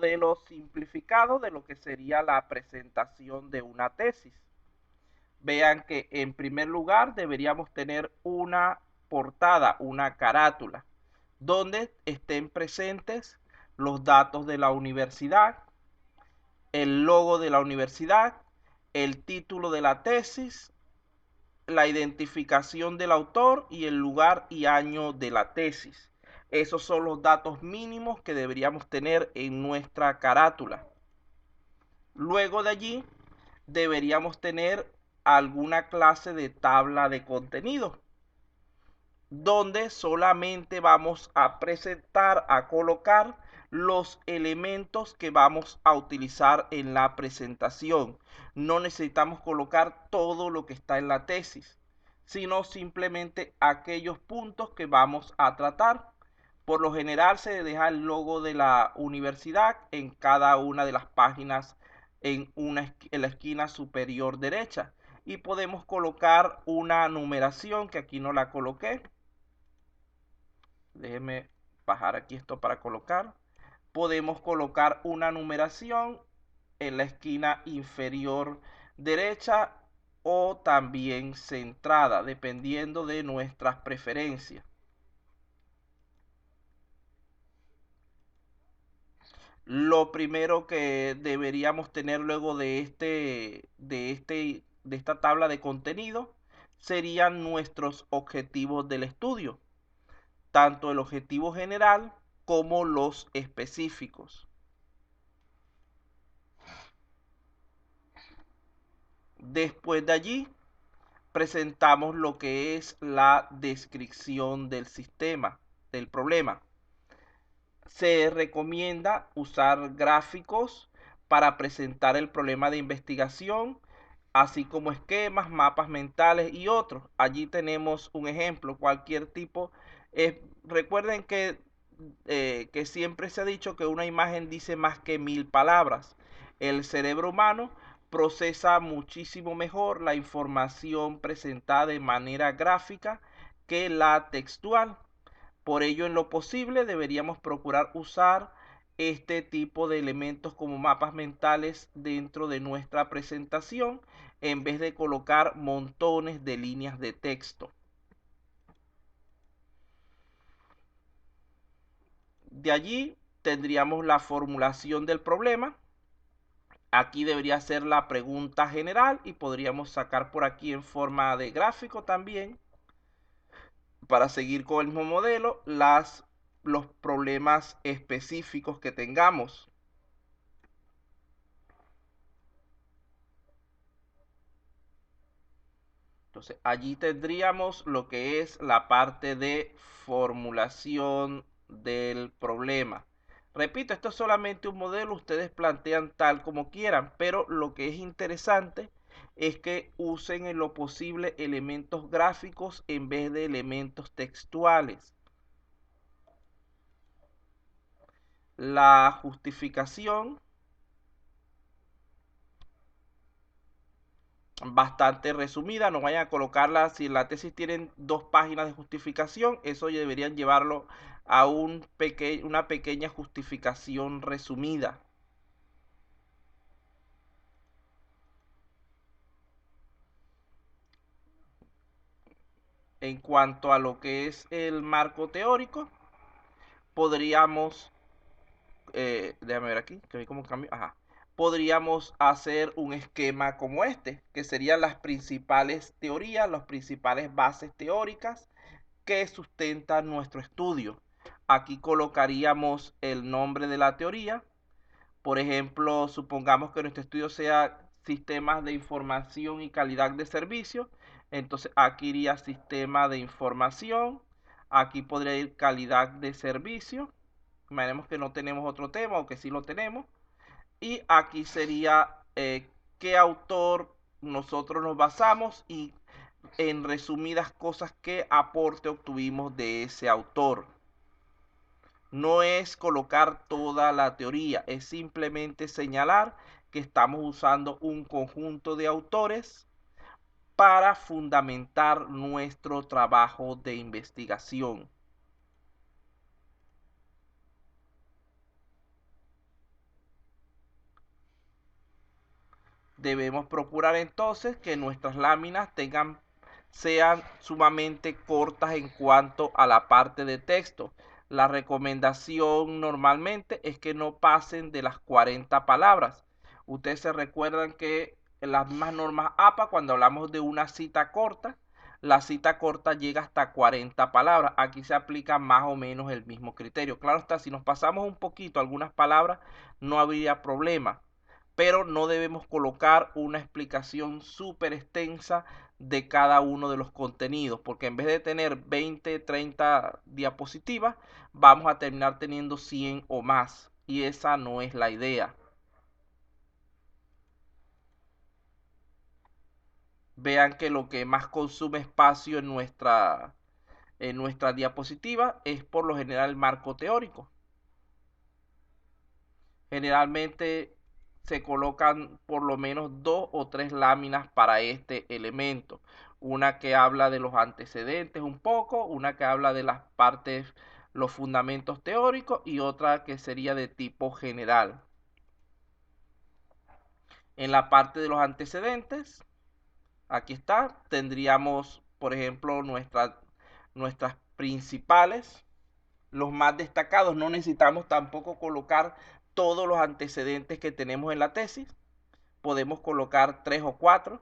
modelo simplificado de lo que sería la presentación de una tesis. Vean que en primer lugar deberíamos tener una portada, una carátula, donde estén presentes los datos de la universidad, el logo de la universidad, el título de la tesis, la identificación del autor y el lugar y año de la tesis. Esos son los datos mínimos que deberíamos tener en nuestra carátula. Luego de allí deberíamos tener alguna clase de tabla de contenido, donde solamente vamos a presentar, a colocar los elementos que vamos a utilizar en la presentación. No necesitamos colocar todo lo que está en la tesis, sino simplemente aquellos puntos que vamos a tratar. Por lo general se deja el logo de la universidad en cada una de las páginas en la esquina superior derecha, y podemos colocar una numeración que aquí no la coloqué. Déjeme bajar aquí esto para colocar. Podemos colocar una numeración en la esquina inferior derecha o también centrada, dependiendo de nuestras preferencias. Lo primero que deberíamos tener luego de esta tabla de contenido serían nuestros objetivos del estudio, tanto el objetivo general como los específicos. Después de allí presentamos lo que es la descripción del sistema, del problema. Se recomienda usar gráficos para presentar el problema de investigación, así como esquemas, mapas mentales y otros. Allí tenemos un ejemplo, cualquier tipo. Recuerden que siempre se ha dicho que una imagen dice más que 1000 palabras. El cerebro humano procesa muchísimo mejor la información presentada de manera gráfica que la textual. Por ello, en lo posible, deberíamos procurar usar este tipo de elementos como mapas mentales dentro de nuestra presentación, en vez de colocar montones de líneas de texto. De allí tendríamos la formulación del problema. Aquí debería ser la pregunta general y podríamos sacar por aquí en forma de gráfico también, para seguir con el mismo modelo, los problemas específicos que tengamos. Entonces, allí tendríamos lo que es la parte de formulación del problema. Repito, esto es solamente un modelo, ustedes plantean tal como quieran, pero lo que es interesante es que usen en lo posible elementos gráficos en vez de elementos textuales. La justificación, bastante resumida, no vayan a colocarla. Si en la tesis tienen 2 páginas de justificación, eso deberían llevarlo a una pequeña justificación resumida. En cuanto a lo que es el marco teórico, podríamos, déjame ver aquí, que vi cómo cambio, ajá. Podríamos hacer un esquema como este, que serían las principales teorías, las principales bases teóricas que sustentan nuestro estudio. Aquí colocaríamos el nombre de la teoría. Por ejemplo, supongamos que nuestro estudio sea sistemas de información y calidad de servicio. Entonces aquí iría sistema de información. Aquí podría ir calidad de servicio. Imaginemos que no tenemos otro tema o que sí lo tenemos. Y aquí sería qué autor nosotros nos basamos y en resumidas cosas qué aporte obtuvimos de ese autor. No es colocar toda la teoría, es simplemente señalar que estamos usando un conjunto de autores para fundamentar nuestro trabajo de investigación. Debemos procurar entonces que nuestras láminas sean sumamente cortas en cuanto a la parte de texto. La recomendación normalmente es que no pasen de las 40 palabras. Ustedes se recuerdan que en las mismas normas APA, cuando hablamos de una cita corta, la cita corta llega hasta 40 palabras. Aquí se aplica más o menos el mismo criterio. Claro está, si nos pasamos un poquito algunas palabras, no habría problema, pero no debemos colocar una explicación súper extensa de cada uno de los contenidos, porque en vez de tener 20, 30 diapositivas, vamos a terminar teniendo 100 o más, y esa no es la idea. Vean que lo que más consume espacio en nuestra diapositiva es por lo general el marco teórico. Generalmente se colocan por lo menos 2 o 3 láminas para este elemento. Una que habla de los antecedentes un poco, una que habla de las partes, los fundamentos teóricos, y otra que sería de tipo general. En la parte de los antecedentes, aquí está, tendríamos, por ejemplo, nuestras principales, los más destacados. No necesitamos tampoco colocar todos los antecedentes que tenemos en la tesis. Podemos colocar 3 o 4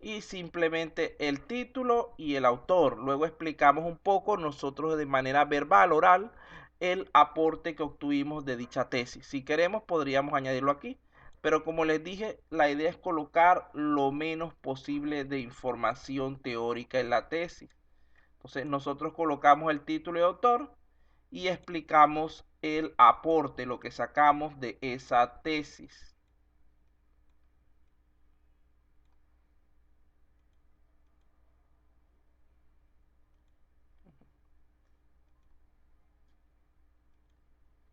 y simplemente el título y el autor. Luego explicamos un poco nosotros de manera verbal, oral, el aporte que obtuvimos de dicha tesis. Si queremos podríamos añadirlo aquí, pero como les dije, la idea es colocar lo menos posible de información teórica en la tesis. Entonces nosotros colocamos el título y autor y explicamos el aporte, lo que sacamos de esa tesis.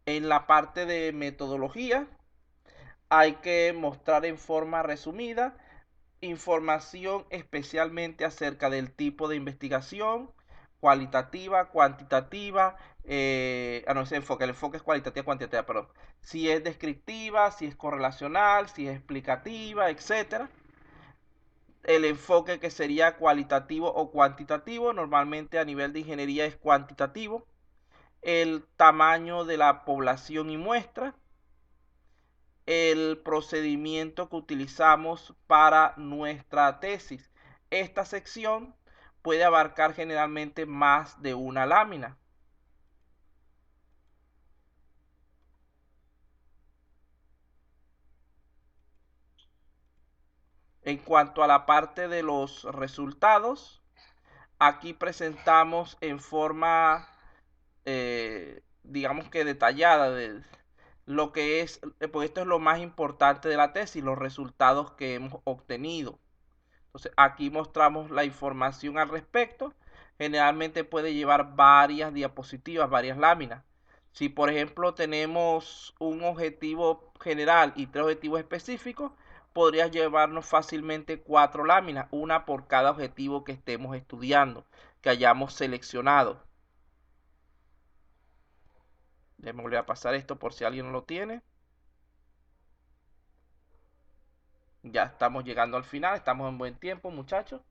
En la parte de metodología hay que mostrar en forma resumida información especialmente acerca del tipo de investigación, cualitativa, cuantitativa, no, ese enfoque, el enfoque es cualitativa, cuantitativa, perdón. Si es descriptiva, si es correlacional, si es explicativa, etcétera. El enfoque que sería cualitativo o cuantitativo, normalmente a nivel de ingeniería es cuantitativo. El tamaño de la población y muestra, el procedimiento que utilizamos para nuestra tesis. Esta sección puede abarcar generalmente más de una lámina. En cuanto a la parte de los resultados, aquí presentamos en forma, digamos que detallada, de lo que es, pues esto es lo más importante de la tesis, los resultados que hemos obtenido. Entonces aquí mostramos la información al respecto. Generalmente puede llevar varias diapositivas, varias láminas. Si por ejemplo tenemos un objetivo general y 3 objetivos específicos, podría llevarnos fácilmente 4 láminas, una por cada objetivo que estemos estudiando, que hayamos seleccionado. Déjenme volver a pasar esto por si alguien no lo tiene. Ya estamos llegando al final, estamos en buen tiempo, muchachos.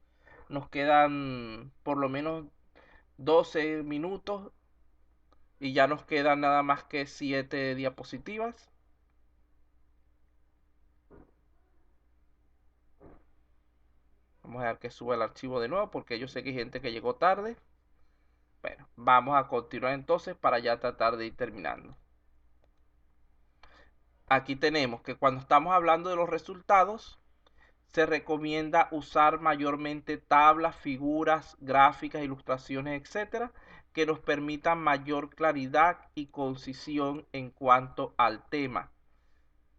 Nos quedan por lo menos 12 minutos y ya nos quedan nada más que 7 diapositivas. Vamos a ver que suba el archivo de nuevo porque yo sé que hay gente que llegó tarde. Bueno, vamos a continuar entonces para ya tratar de ir terminando. Aquí tenemos que cuando estamos hablando de los resultados, se recomienda usar mayormente tablas, figuras, gráficas, ilustraciones, etcétera, que nos permitan mayor claridad y concisión en cuanto al tema.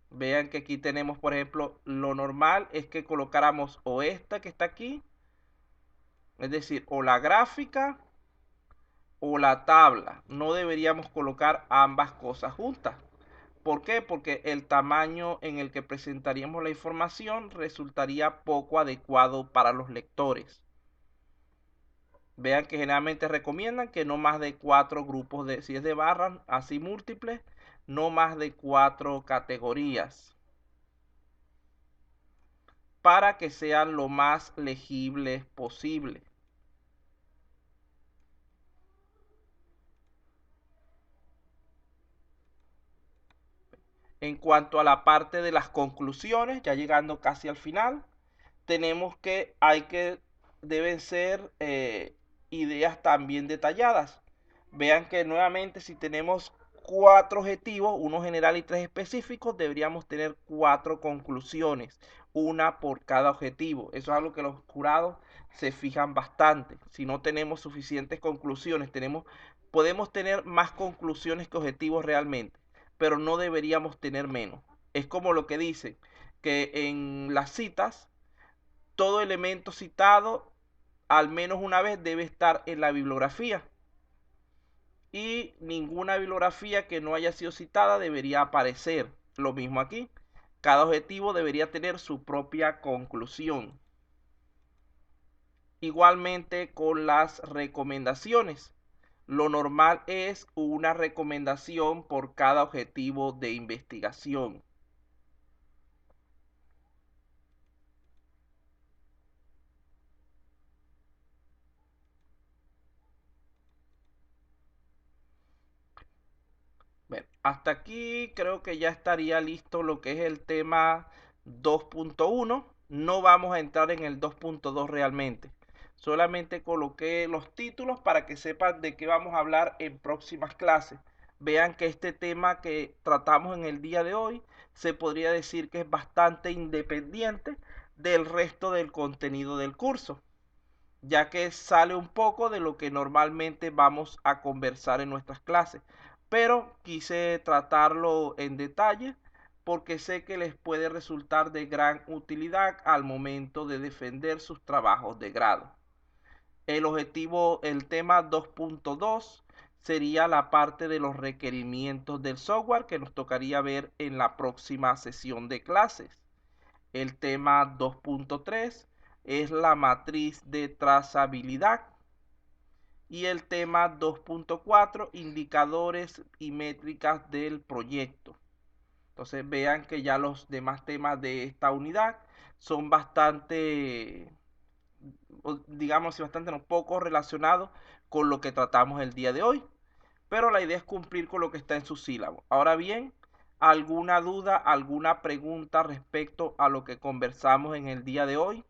Vean que aquí tenemos, por ejemplo, lo normal es que colocáramos o esta que está aquí, es decir, o la gráfica o la tabla. No deberíamos colocar ambas cosas juntas. ¿Por qué? Porque el tamaño en el que presentaríamos la información resultaría poco adecuado para los lectores. Vean que generalmente recomiendan que no más de 4 grupos, si es de barras, así múltiples, no más de 4 categorías. para que sean lo más legibles posible. En cuanto a la parte de las conclusiones, ya llegando casi al final, tenemos que deben ser ideas también detalladas. Vean que nuevamente si tenemos 4 objetivos, uno general y 3 específicos, deberíamos tener 4 conclusiones, una por cada objetivo. Eso es algo que los jurados se fijan bastante. Si no tenemos suficientes conclusiones, podemos tener más conclusiones que objetivos realmente, pero no deberíamos tener menos. Es como lo que dice, que en las citas todo elemento citado al menos una vez debe estar en la bibliografía, y ninguna bibliografía que no haya sido citada debería aparecer. Lo mismo aquí, cada objetivo debería tener su propia conclusión. Igualmente con las recomendaciones, lo normal es una recomendación por cada objetivo de investigación. Bueno, hasta aquí creo que ya estaría listo lo que es el tema 2.1. No vamos a entrar en el 2.2 realmente. Solamente coloqué los títulos para que sepan de qué vamos a hablar en próximas clases. Vean que este tema que tratamos en el día de hoy se podría decir que es bastante independiente del resto del contenido del curso, ya que sale un poco de lo que normalmente vamos a conversar en nuestras clases, pero quise tratarlo en detalle porque sé que les puede resultar de gran utilidad al momento de defender sus trabajos de grado. El tema 2.2 sería la parte de los requerimientos del software que nos tocaría ver en la próxima sesión de clases. El tema 2.3 es la matriz de trazabilidad. Y el tema 2.4, indicadores y métricas del proyecto. Entonces vean que ya los demás temas de esta unidad son bastante, digamos, bastante no, poco relacionados con lo que tratamos el día de hoy. Pero la idea es cumplir con lo que está en su sílabo. Ahora bien, ¿alguna duda, alguna pregunta respecto a lo que conversamos en el día de hoy?